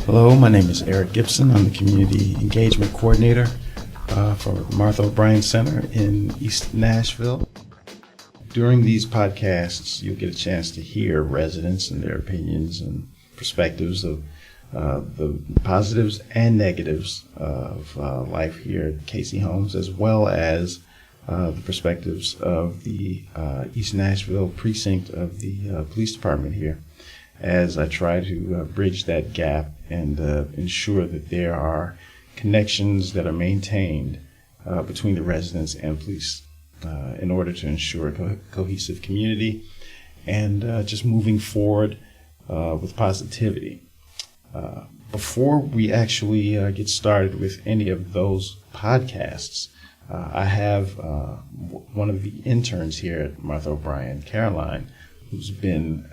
Hello, my name is Eric Gibson. I'm the Community Engagement Coordinator for Martha O'Brien Center in East Nashville. During these podcasts, you'll get a chance to hear residents and their opinions and perspectives of the positives and negatives of life here at Cayce Homes, as well as the perspectives of the East Nashville precinct of the police department here, as I try to bridge that gap and ensure that there are connections that are maintained between the residents and police in order to ensure a cohesive community and just moving forward with positivity. Before we actually get started with any of those podcasts, I have one of the interns here at Martha O'Brien, Caroline, who's been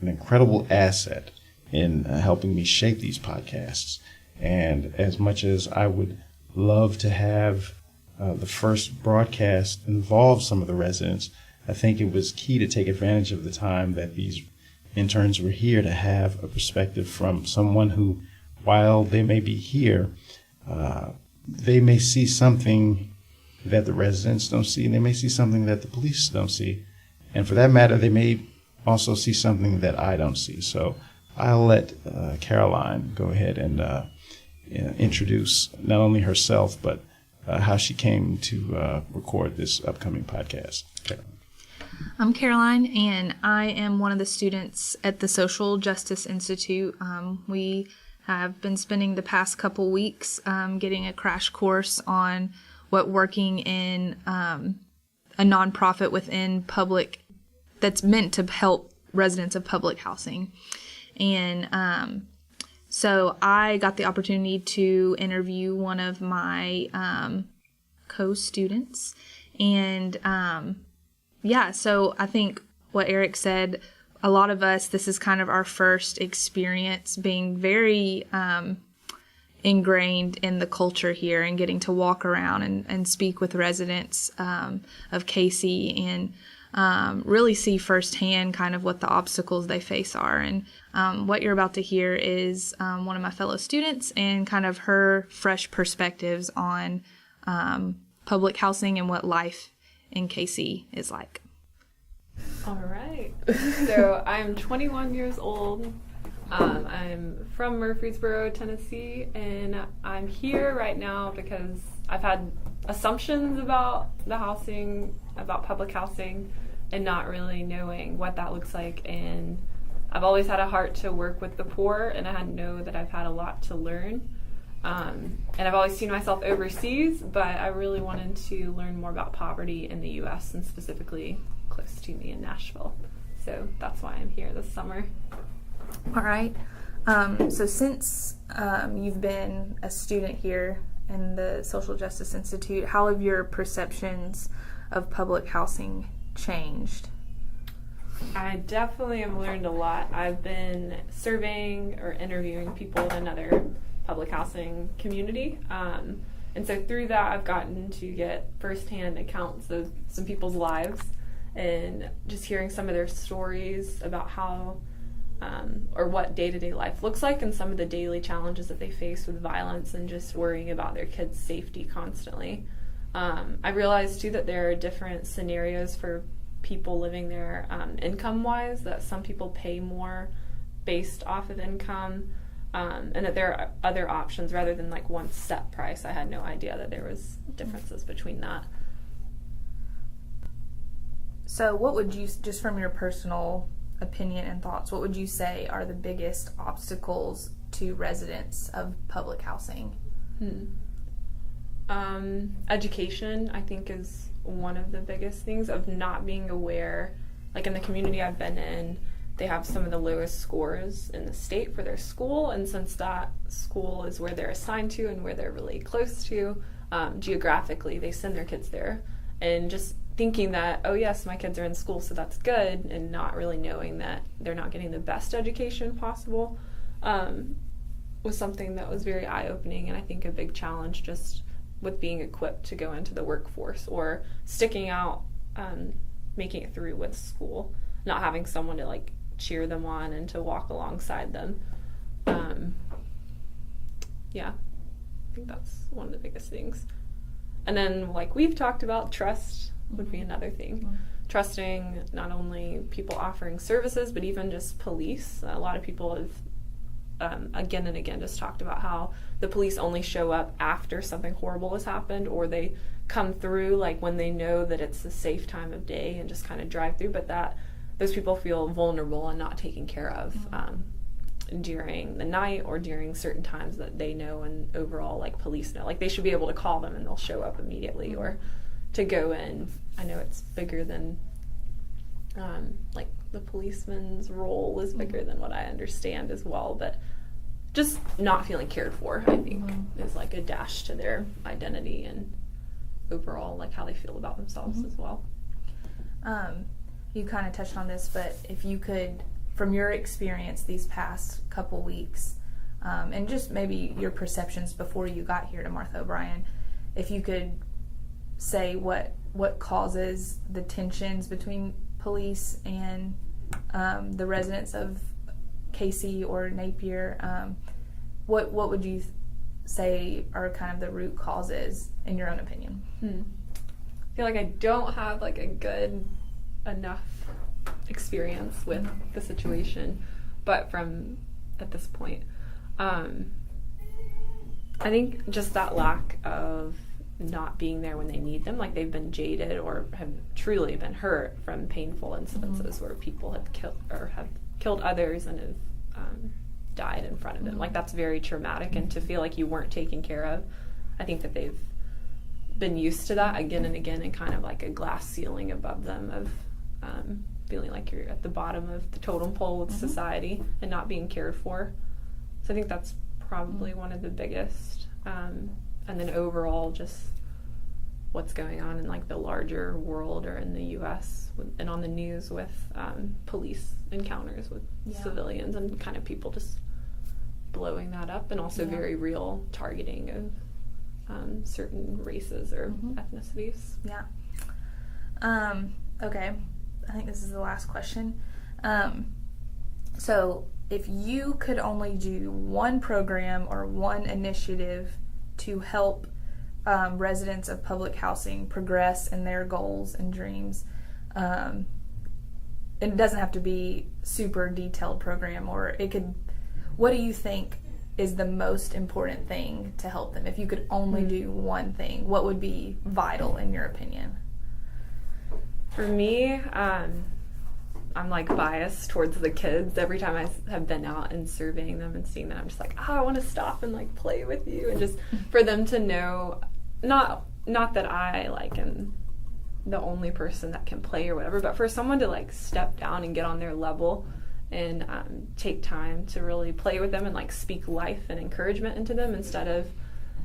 an incredible asset in helping me shape these podcasts. And as much as I would love to have the first broadcast involve some of the residents, I think it was key to take advantage of the time that these interns were here to have a perspective from someone who, while they may be here, they may see something that the residents don't see, and they may see something that the police don't see. And for that matter, they may also see something that I don't see. So I'll let Caroline go ahead and introduce not only herself, but how she came to record this upcoming podcast. Caroline. I'm Caroline, and I am one of the students at the Social Justice Institute. We have been spending the past couple weeks getting a crash course on what working in a nonprofit within public that's meant to help residents of public housing. And so I got the opportunity to interview one of my co-students. And so I think what Eric said, a lot of us, this is kind of our first experience being very ingrained in the culture here and getting to walk around and speak with residents of Cayce and really see firsthand kind of what the obstacles they face are. And what you're about to hear is one of my fellow students and kind of her fresh perspectives on public housing and what life in Cayce is like. All right. So I'm 21 years old. I'm from Murfreesboro, Tennessee, and I'm here right now because I've had assumptions about the housing, about public housing, and not really knowing what that looks like. And I've always had a heart to work with the poor, and I know that I've had a lot to learn. And I've always seen myself overseas, but I really wanted to learn more about poverty in the U.S. and specifically close to me in Nashville. So that's why I'm here this summer. All right. So since you've been a student here in the Social Justice Institute, how have your perceptions of public housing changed? I definitely have learned a lot. I've been surveying or interviewing people in another public housing community. And so through that, I've gotten to get firsthand accounts of some people's lives and just hearing some of their stories about how or what day-to-day life looks like and some of the daily challenges that they face with violence and just worrying about their kids' safety constantly. I realized too that there are different scenarios for people living there income-wise, that some people pay more based off of income, and that there are other options rather than like one set price. I had no idea that there was differences between that. So what would you, just from your personal opinion and thoughts, what would you say are the biggest obstacles to residents of public housing? Education, I think, is one of the biggest things, of not being aware. Like in the community I've been in, they have some of the lowest scores in the state for their school, and since that school is where they're assigned to and where they're really close to, geographically, they send their kids there. And just thinking that, oh yes, my kids are in school, so that's good, and not really knowing that they're not getting the best education possible, was something that was very eye-opening, and I think a big challenge just with being equipped to go into the workforce or sticking out, making it through with school, not having someone to like cheer them on and to walk alongside them. Yeah, I think that's one of the biggest things. And then, like we've talked about, trust would be another thing. Trusting not only people offering services, but even just police. A lot of people have, again and again, just talked about how the police only show up after something horrible has happened, or they come through like when they know that it's a safe time of day and just kind of drive through, but that those people feel vulnerable and not taken care of during the night or during certain times that they know and overall like police know. Like they should be able to call them and they'll show up immediately, or to go in. I know it's bigger than like the policeman's role is bigger than what I understand as well, but just not feeling cared for, I think, is like a dash to their identity and overall like how they feel about themselves as well. You kind of touched on this, but if you could, from your experience these past couple weeks, and just maybe your perceptions before you got here to Martha O'Brien, if you could say what causes the tensions between police and the residents of Cayce or Napier, what would you say are kind of the root causes in your own opinion? I feel like I don't have like a good enough experience with the situation, but from at this point, I think just that lack of not being there when they need them, like they've been jaded or have truly been hurt from painful incidences where people have killed others and have died in front of them. Like that's very traumatic, and to feel like you weren't taken care of, I think that they've been used to that again and again, and kind of like a glass ceiling above them of feeling like you're at the bottom of the totem pole with society and not being cared for. So I think that's probably one of the biggest. And then overall, just what's going on in like the larger world or in the U.S. and on the news with police encounters with civilians and kind of people just blowing that up, and also very real targeting of certain races or ethnicities. Yeah. Okay. I think this is the last question. So if you could only do one program or one initiative to help residents of public housing progress in their goals and dreams, it doesn't have to be super detailed program, or it could, what do you think is the most important thing to help them? If you could only do one thing, what would be vital in your opinion? For me, I'm like biased towards the kids. Every time I have been out and surveying them and seeing them, I'm just like, I want to stop and like play with you, and just for them to know, not that I like am the only person that can play or whatever, but for someone to like step down and get on their level and take time to really play with them and like speak life and encouragement into them instead of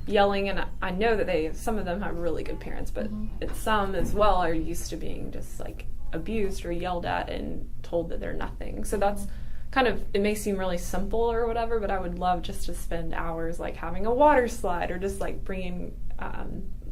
yelling. And I know that some of them have really good parents, but some as well are used to being just like abused or yelled at and told that they're nothing. So that's kind of, it may seem really simple or whatever, but I would love just to spend hours like having a water slide, or just like bringing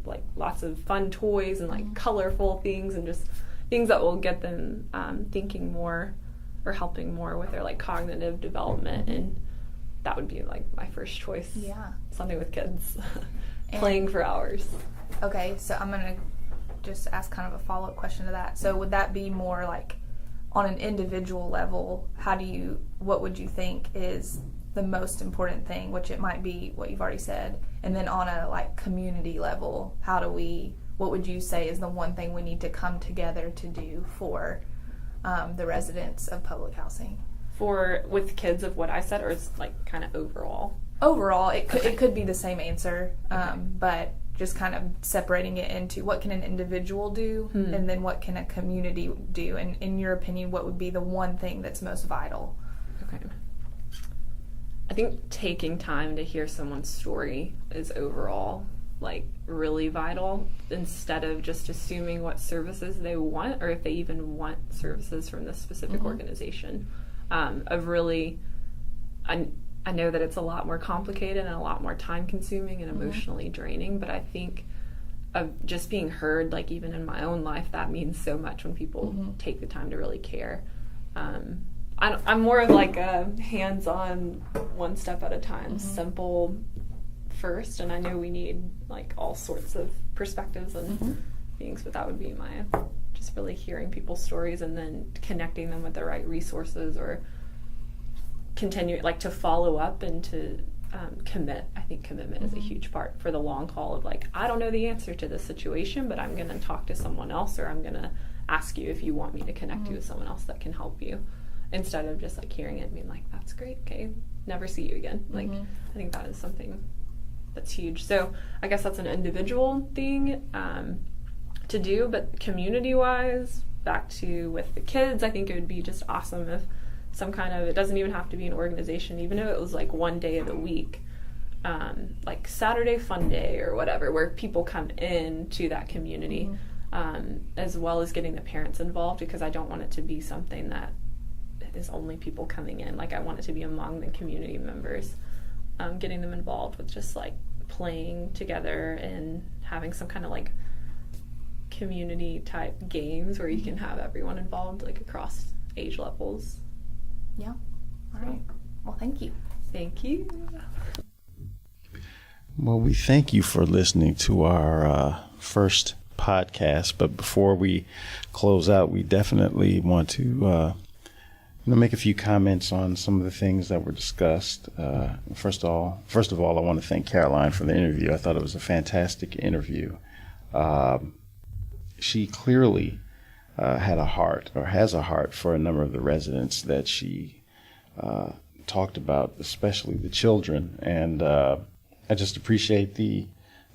like lots of fun toys and like colorful things, and just things that will get them thinking more or helping more with their like cognitive development. And that would be like my first choice. Yeah. Something with kids. Playing for hours. Okay, so I'm going to just ask kind of a follow-up question to that. So would that be more like on an individual level, what would you think is the most important thing, which it might be what you've already said, and then on a like community level, what would you say is the one thing we need to come together to do for the residents of public housing? With kids of what I said, or it's like kind of overall? Overall, it could be the same answer, but just kind of separating it into what can an individual do and then what can a community do, and in your opinion, what would be the one thing that's most vital? Okay. I think taking time to hear someone's story is overall like really vital, instead of just assuming what services they want, or if they even want services from this specific organization. Of really, I know that it's a lot more complicated and a lot more time consuming and emotionally draining, but I think of just being heard, like even in my own life, that means so much when people take the time to really care. I'm more of like a hands-on, one step at a time, simple first, and I know we need like all sorts of perspectives and things, but that would be my just really hearing people's stories and then connecting them with the right resources or continue like to follow up and to commit. I think commitment is a huge part for the long haul of like, I don't know the answer to this situation, but I'm going to talk to someone else, or I'm going to ask you if you want me to connect you with someone else that can help you, instead of just like hearing it and being like, that's great, okay, never see you again. Like, I think that is something that's huge. So I guess that's an individual thing to do, but community-wise, back to with the kids, I think it would be just awesome if some kind of, it doesn't even have to be an organization, even if it was like one day of the week, like Saturday fun day or whatever, where people come in to that community, as well as getting the parents involved, because I don't want it to be something that is only people coming in. Like, I want it to be among the community members, getting them involved with just like playing together and having some kind of like community type games where you can have everyone involved, like across age levels. Yeah. All right. Well, thank you. Thank you. Well, we thank you for listening to our first podcast. But before we close out, we definitely want to make a few comments on some of the things that were discussed. First of all, I want to thank Caroline for the interview. I thought it was a fantastic interview. She clearly had a heart, or has a heart, for a number of the residents that she talked about, especially the children. And I just appreciate the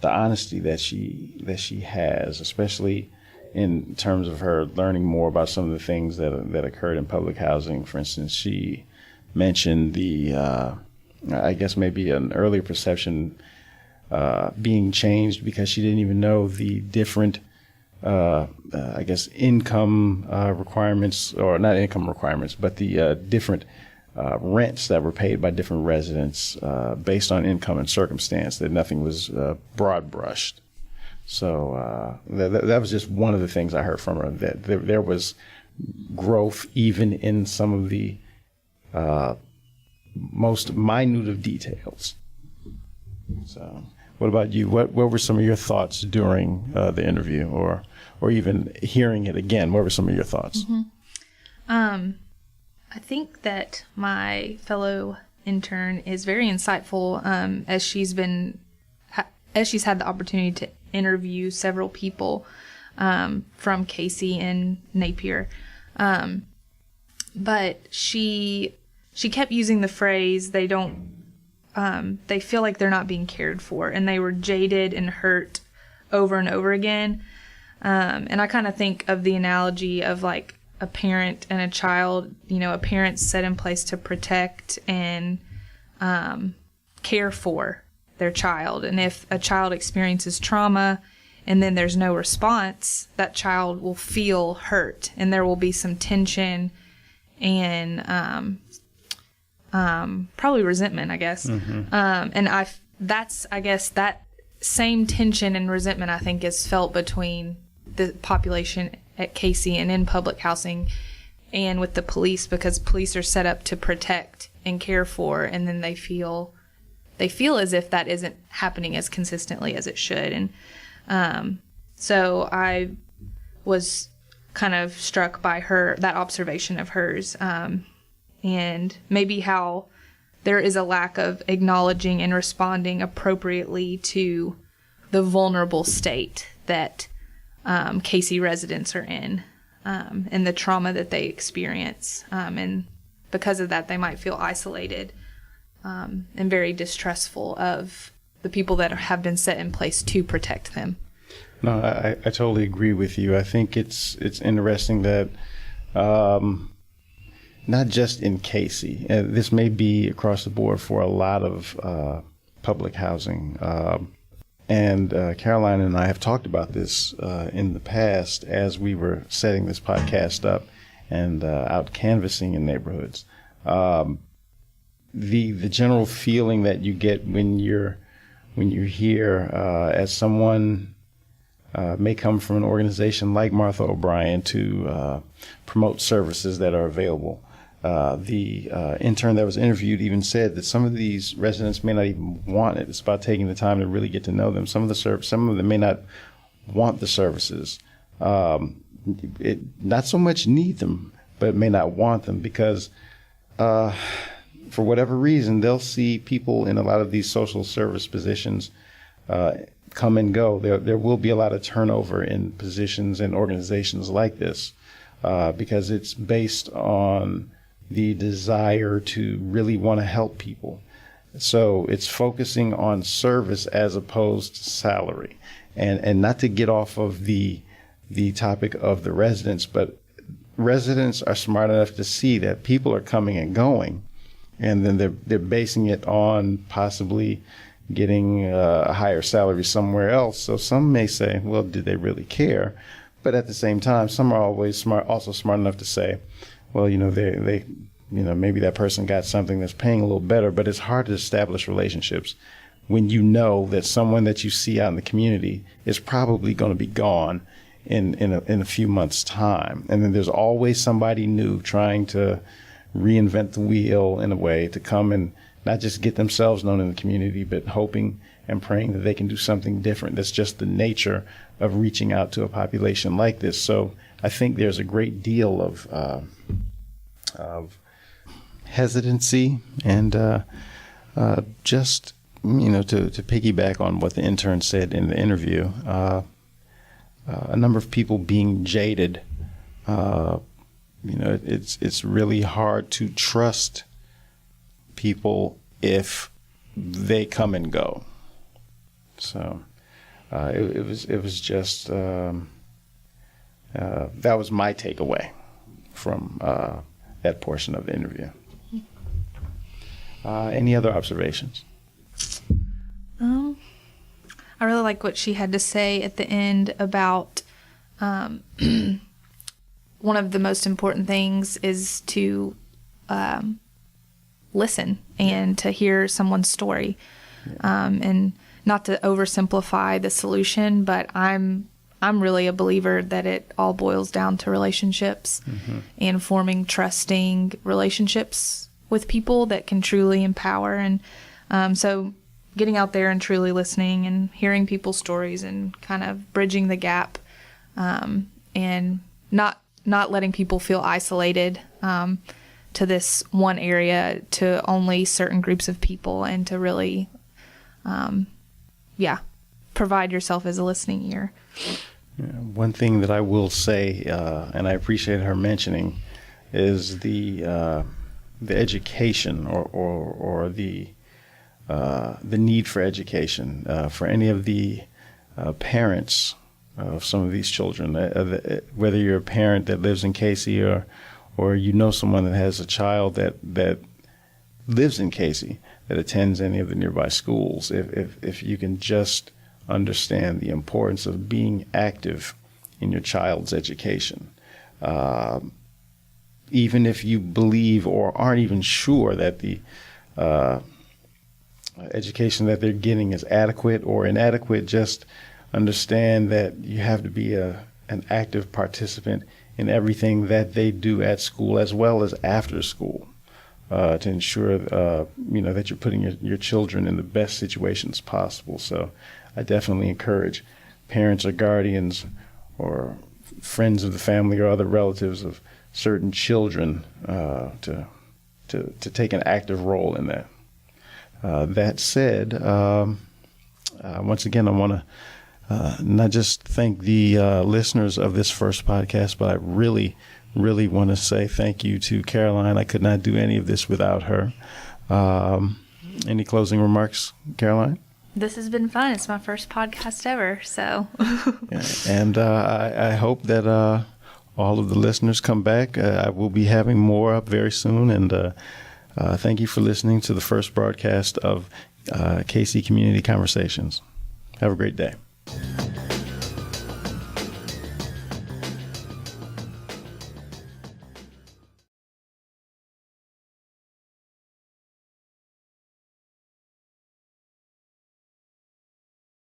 honesty that she has, especially in terms of her learning more about some of the things that occurred in public housing. For instance, she mentioned the I guess maybe an earlier perception being changed because she didn't even know the different I guess income requirements, or not income requirements, but the different rents that were paid by different residents based on income and circumstance, that nothing was broad brushed. So that was just one of the things I heard from her, that there was growth even in some of the most minute of details. So what about you? What were some of your thoughts during the interview, or even hearing it again? What were some of your thoughts? I think that my fellow intern is very insightful, as she's had the opportunity to interview several people from Cayce and Napier. But she kept using the phrase, they feel like they're not being cared for, and they were jaded and hurt over and over again. And I kind of think of the analogy of like a parent and a child. You know, a parent's set in place to protect and care for their child. And if a child experiences trauma and then there's no response, that child will feel hurt, and there will be some tension and probably resentment, I guess. And that's, I guess, that same tension and resentment, I think, is felt between the population at Cayce and in public housing and with the police, because police are set up to protect and care for, and then they feel as if that isn't happening as consistently as it should. And so I was kind of struck by that observation of hers, and maybe how there is a lack of acknowledging and responding appropriately to the vulnerable state that Cayce residents are in, and the trauma that they experience. And because of that, they might feel isolated and very distrustful of the people that have been set in place to protect them. No, I totally agree with you. I think it's interesting that not just in Cayce, this may be across the board for a lot of public housing. And Caroline and I have talked about this in the past as we were setting this podcast up and out canvassing in neighborhoods. The general feeling that you get when you're here, as someone may come from an organization like Martha O'Brien to promote services that are available, The intern that was interviewed even said that some of these residents may not even want it. It's about taking the time to really get to know them. Some of them may not want the services. Not so much need them, but may not want them because for whatever reason, they'll see people in a lot of these social service positions come and go. There will be a lot of turnover in positions and organizations like this because it's based on the desire to really want to help people. So it's focusing on service as opposed to salary. And not to get off of the topic of the residents, but residents are smart enough to see that people are coming and going, and then they're basing it on possibly getting a higher salary somewhere else. So some may say, well, did they really care? But at the same time, some are also smart enough to say, well, they maybe that person got something that's paying a little better, but it's hard to establish relationships when you know that someone that you see out in the community is probably going to be gone in a few months' time. And then there's always somebody new trying to reinvent the wheel in a way to come and not just get themselves known in the community, but hoping and praying that they can do something different. That's just the nature of reaching out to a population like this. So I think there's a great deal of hesitancy and just, to piggyback on what the intern said in the interview, a number of people being jaded. It's really hard to trust people if they come and go. So it was just that was my takeaway from that portion of the interview. Any other observations? I really like what she had to say at the end about one of the most important things is to listen and to hear someone's story, and not to oversimplify the solution, but I'm really a believer that it all boils down to relationships and forming trusting relationships with people that can truly empower. And so getting out there and truly listening and hearing people's stories and kind of bridging the gap, and not letting people feel isolated to this one area, to only certain groups of people, and to really provide yourself as a listening ear. Yeah, one thing that I will say, and I appreciate her mentioning, is the education or the need for education for any of the parents of some of these children. Whether you're a parent that lives in Cayce or someone that has a child that lives in Cayce that attends any of the nearby schools, if you can just understand the importance of being active in your child's education. Even if you believe or aren't even sure that the education that they're getting is adequate or inadequate, just understand that you have to be an active participant in everything that they do at school as well as after school, to ensure that you're putting your children in the best situations possible. So I definitely encourage parents or guardians or friends of the family or other relatives of certain children to take an active role in that. That said, once again, I want to not just thank the listeners of this first podcast, but I really, really want to say thank you to Caroline. I could not do any of this without her. Any closing remarks, Caroline? This has been fun. It's my first podcast ever, so. Yeah, and I hope that all of the listeners come back. I will be having more up very soon, and thank you for listening to the first broadcast of Cayce Community Conversations. Have a great day.